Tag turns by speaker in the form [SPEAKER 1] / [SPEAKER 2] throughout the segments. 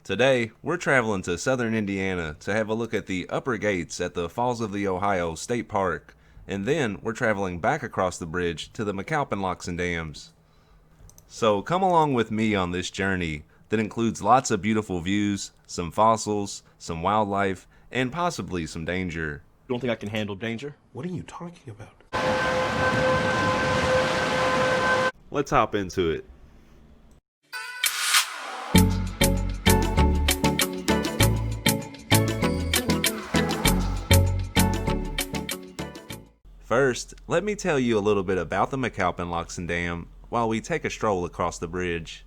[SPEAKER 1] Today, we're traveling to southern Indiana to have a look at the upper gates at the Falls of the Ohio State Park, and then we're traveling back across the bridge to the McAlpine Locks and Dams. So come along with me on this journey that includes lots of beautiful views, some fossils, some wildlife, and possibly some danger.
[SPEAKER 2] You don't think I can handle danger?
[SPEAKER 3] What are you talking about?
[SPEAKER 1] Let's hop into it. First, let me tell you a little bit about the McAlpine Locks and Dam while we take a stroll across the bridge.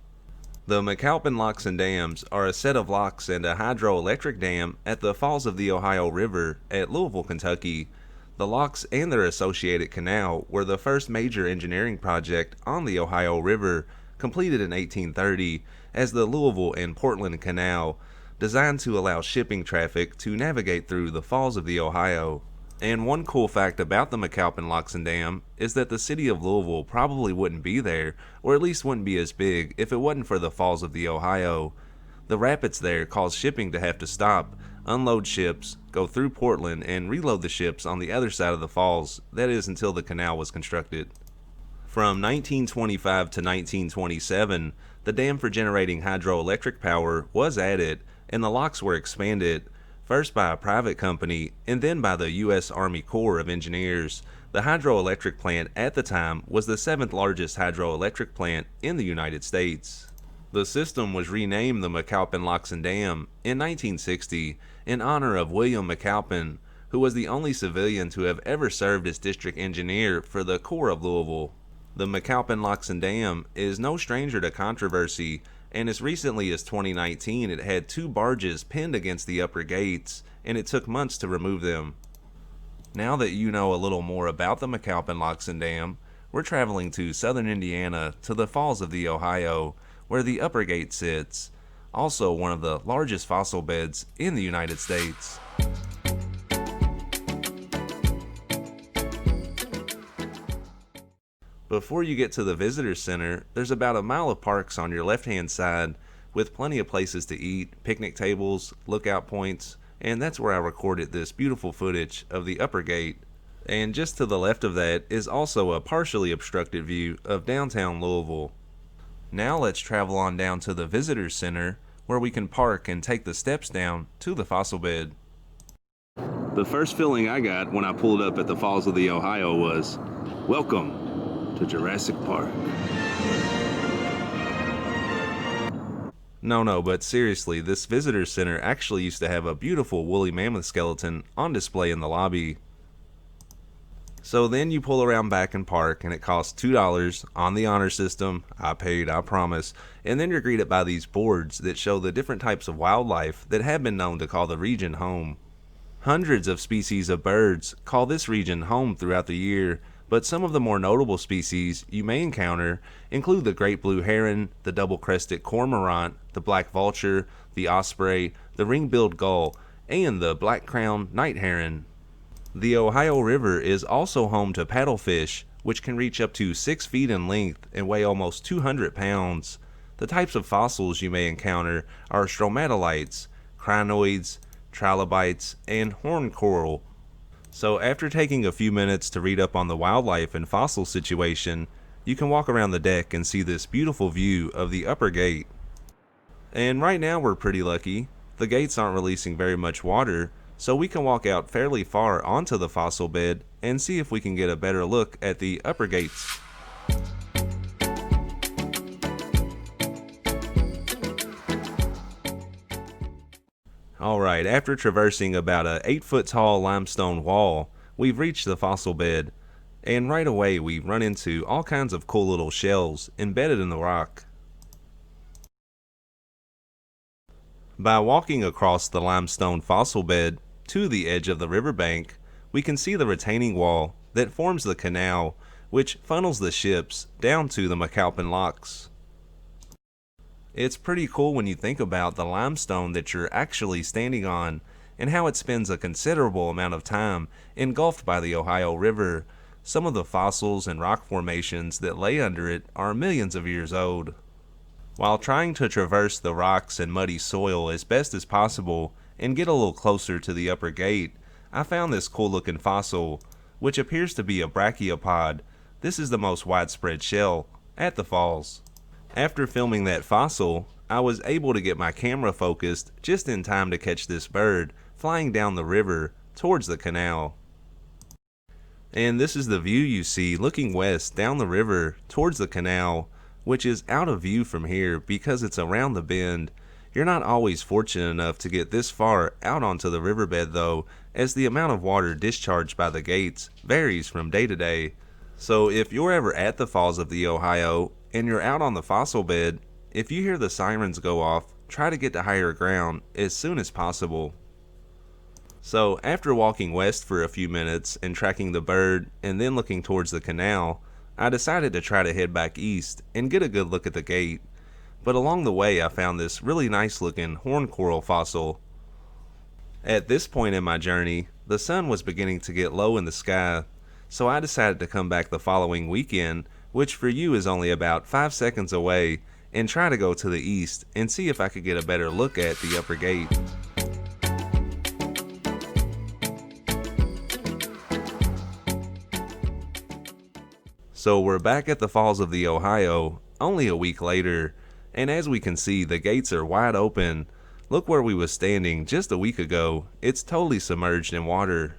[SPEAKER 1] The McAlpine Locks and Dams are a set of locks and a hydroelectric dam at the Falls of the Ohio River at Louisville, Kentucky. The locks and their associated canal were the first major engineering project on the Ohio River, completed in 1830 as the Louisville and Portland Canal, designed to allow shipping traffic to navigate through the Falls of the Ohio. And one cool fact about the McAlpine Locks and Dam is that the city of Louisville probably wouldn't be there, or at least wouldn't be as big, if it wasn't for the Falls of the Ohio. The rapids there caused shipping to have to stop, unload ships, go through Portland, and reload the ships on the other side of the falls, that is until the canal was constructed. From 1925 to 1927, the dam for generating hydroelectric power was added, and the locks were expanded, first by a private company and then by the U.S. Army Corps of Engineers. The hydroelectric plant at the time was the seventh largest hydroelectric plant in the United States. The system was renamed the McAlpine Locks and Dam in 1960 in honor of William McAlpine, who was the only civilian to have ever served as district engineer for the Corps of Louisville. The McAlpine Locks and Dam is no stranger to controversy, and as recently as 2019 it had two barges pinned against the upper gates, and it took months to remove them. Now that you know a little more about the McAlpine Locks and Dam, we're traveling to southern Indiana to the Falls of the Ohio, where the upper gate sits, also one of the largest fossil beds in the United States. Before you get to the visitor center, there's about a mile of parks on your left-hand side with plenty of places to eat, picnic tables, lookout points, and that's where I recorded this beautiful footage of the upper gate. And just to the left of that is also a partially obstructed view of downtown Louisville. Now let's travel on down to the visitor center where we can park and take the steps down to the fossil bed. The first feeling I got when I pulled up at the Falls of the Ohio was, welcome to Jurassic Park. No, but seriously, this visitor center actually used to have a beautiful woolly mammoth skeleton on display in the lobby. So then you pull around back and park, and it costs $2 on the honor system. I paid, I promise. And then you're greeted by these boards that show the different types of wildlife that have been known to call the region home. Hundreds of species of birds call this region home throughout the year, but some of the more notable species you may encounter include the great blue heron, the double-crested cormorant, the black vulture, the osprey, the ring-billed gull, and the black-crowned night heron. The Ohio River is also home to paddlefish, which can reach up to 6 feet in length and weigh almost 200 pounds. The types of fossils you may encounter are stromatolites, crinoids, trilobites, and horned coral. So after taking a few minutes to read up on the wildlife and fossil situation, you can walk around the deck and see this beautiful view of the upper gate. And right now we're pretty lucky. The gates aren't releasing very much water, so we can walk out fairly far onto the fossil bed and see if we can get a better look at the upper gates. Alright, after traversing about a 8-foot tall limestone wall, we've reached the fossil bed, and right away we run into all kinds of cool little shells embedded in the rock. By walking across the limestone fossil bed to the edge of the riverbank, we can see the retaining wall that forms the canal, which funnels the ships down to the McAlpine Locks. It's pretty cool when you think about the limestone that you're actually standing on and how it spends a considerable amount of time engulfed by the Ohio River. Some of the fossils and rock formations that lay under it are millions of years old. While trying to traverse the rocks and muddy soil as best as possible and get a little closer to the upper gate, I found this cool looking fossil, which appears to be a brachiopod. This is the most widespread shell at the falls. After filming that fossil, I was able to get my camera focused just in time to catch this bird flying down the river towards the canal. And this is the view you see looking west down the river towards the canal, which is out of view from here because it's around the bend. You're not always fortunate enough to get this far out onto the riverbed though, as the amount of water discharged by the gates varies from day to day. So if you're ever at the Falls of the Ohio and you're out on the fossil bed, if you hear the sirens go off, try to get to higher ground as soon as possible. So after walking west for a few minutes and tracking the bird and then looking towards the canal, I decided to try to head back east and get a good look at the gate. But along the way I found this really nice looking horn coral fossil. At this point in my journey, the sun was beginning to get low in the sky, so I decided to come back the following weekend, which for you is only about 5 seconds away, and try to go to the east and see if I could get a better look at the upper gate. So we're back at the Falls of the Ohio, only a week later, and as we can see, the gates are wide open. Look where we was standing just a week ago, it's totally submerged in water.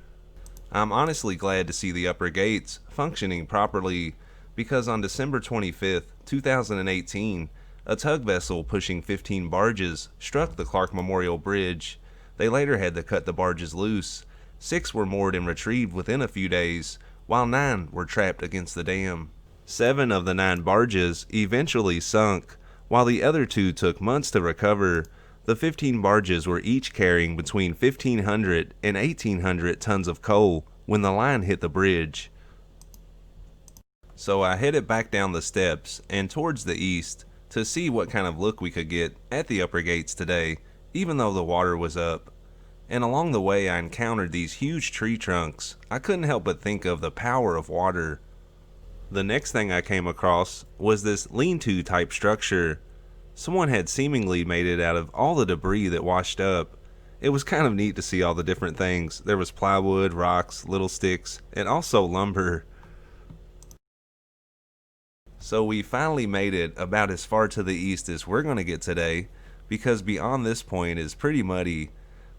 [SPEAKER 1] I'm honestly glad to see the upper gates functioning properly, because on December 25th, 2018, a tug vessel pushing 15 barges struck the Clark Memorial Bridge. They later had to cut the barges loose. 6 were moored and retrieved within a few days, while 9 were trapped against the dam. 7 of the 9 barges eventually sunk, while the other 2 took months to recover. The 15 barges were each carrying between 1,500 and 1,800 tons of coal when the line hit the bridge. So I headed back down the steps and towards the east to see what kind of look we could get at the upper gates today, even though the water was up. And along the way I encountered these huge tree trunks. I couldn't help but think of the power of water. The next thing I came across was this lean-to type structure. Someone had seemingly made it out of all the debris that washed up. It was kind of neat to see all the different things. There was plywood, rocks, little sticks, and also lumber. So we finally made it about as far to the east as we're going to get today, because beyond this point is pretty muddy.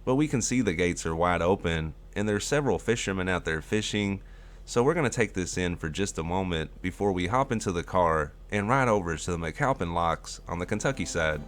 [SPEAKER 1] But we can see the gates are wide open, and there's several fishermen out there fishing, so we're going to take this in for just a moment before we hop into the car and ride over to the McAlpine Locks on the Kentucky side.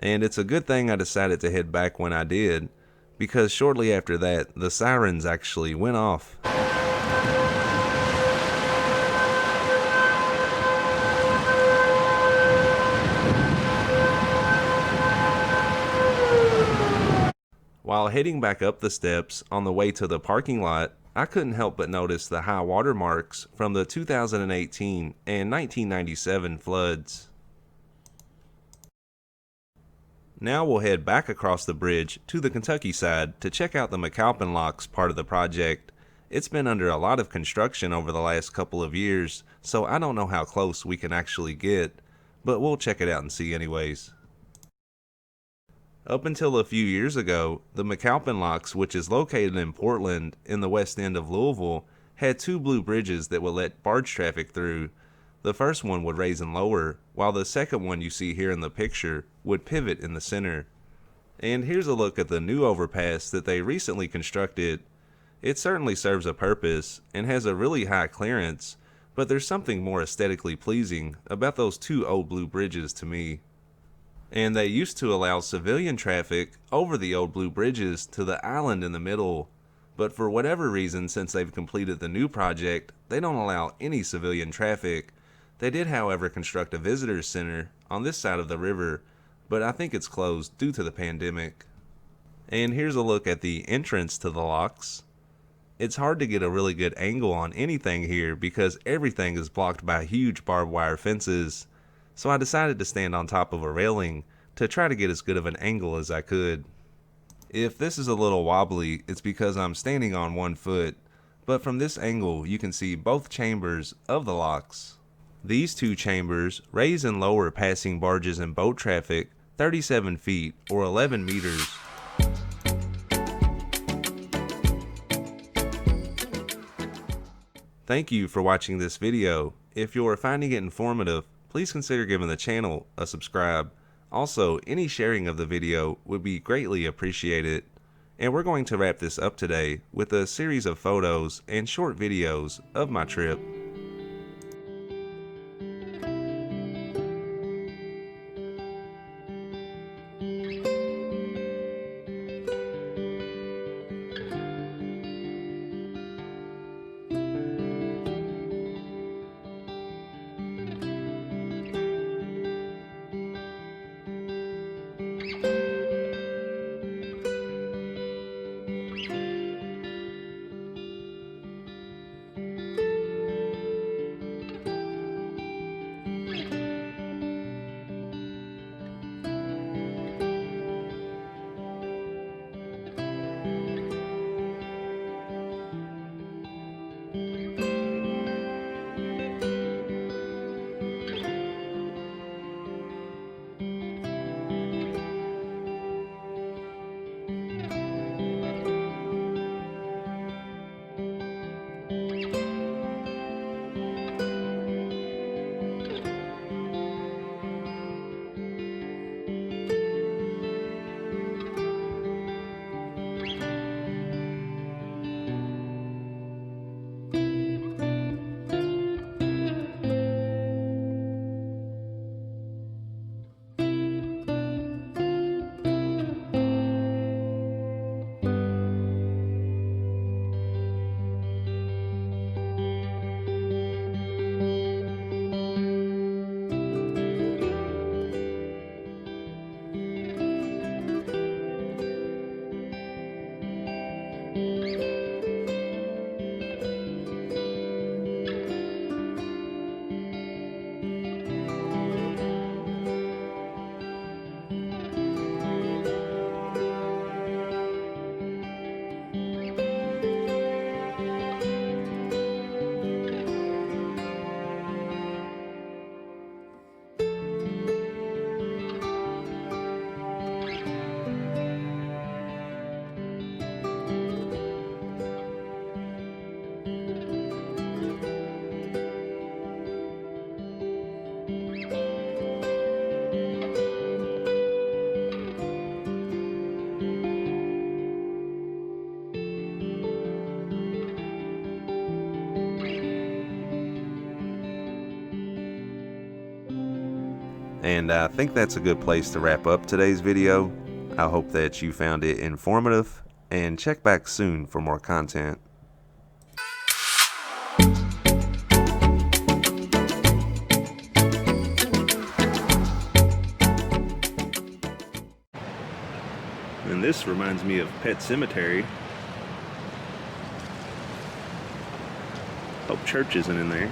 [SPEAKER 1] And it's a good thing I decided to head back when I did, because shortly after that, the sirens actually went off. While heading back up the steps on the way to the parking lot, I couldn't help but notice the high water marks from the 2018 and 1997 floods. Now we'll head back across the bridge to the Kentucky side to check out the McAlpine Locks part of the project. It's been under a lot of construction over the last couple of years, so I don't know how close we can actually get, but we'll check it out and see anyways. Up until a few years ago, the McAlpine Locks, which is located in Portland in the west end of Louisville, had 2 blue bridges that would let barge traffic through. The first one would raise and lower, while the second one you see here in the picture would pivot in the center. And here's a look at the new overpass that they recently constructed. It certainly serves a purpose and has a really high clearance, but there's something more aesthetically pleasing about those 2 old blue bridges to me. And they used to allow civilian traffic over the old blue bridges to the island in the middle. But for whatever reason, since they've completed the new project, they don't allow any civilian traffic. They did, however, construct a visitors center on this side of the river, but I think it's closed due to the pandemic. And here's a look at the entrance to the locks. It's hard to get a really good angle on anything here because everything is blocked by huge barbed wire fences. So I decided to stand on top of a railing to try to get as good of an angle as I could. If this is a little wobbly, it's because I'm standing on one foot, but from this angle you can see both chambers of the locks. These two chambers raise and lower passing barges and boat traffic 37 feet or 11 meters. Thank you for watching this video. If you are finding it informative, please consider giving the channel a subscribe. Also, any sharing of the video would be greatly appreciated. And we're going to wrap this up today with a series of photos and short videos of my trip. And I think that's a good place to wrap up today's video. I hope that you found it informative, and check back soon for more content. And this reminds me of Pet Cemetery. Hope Church isn't in there.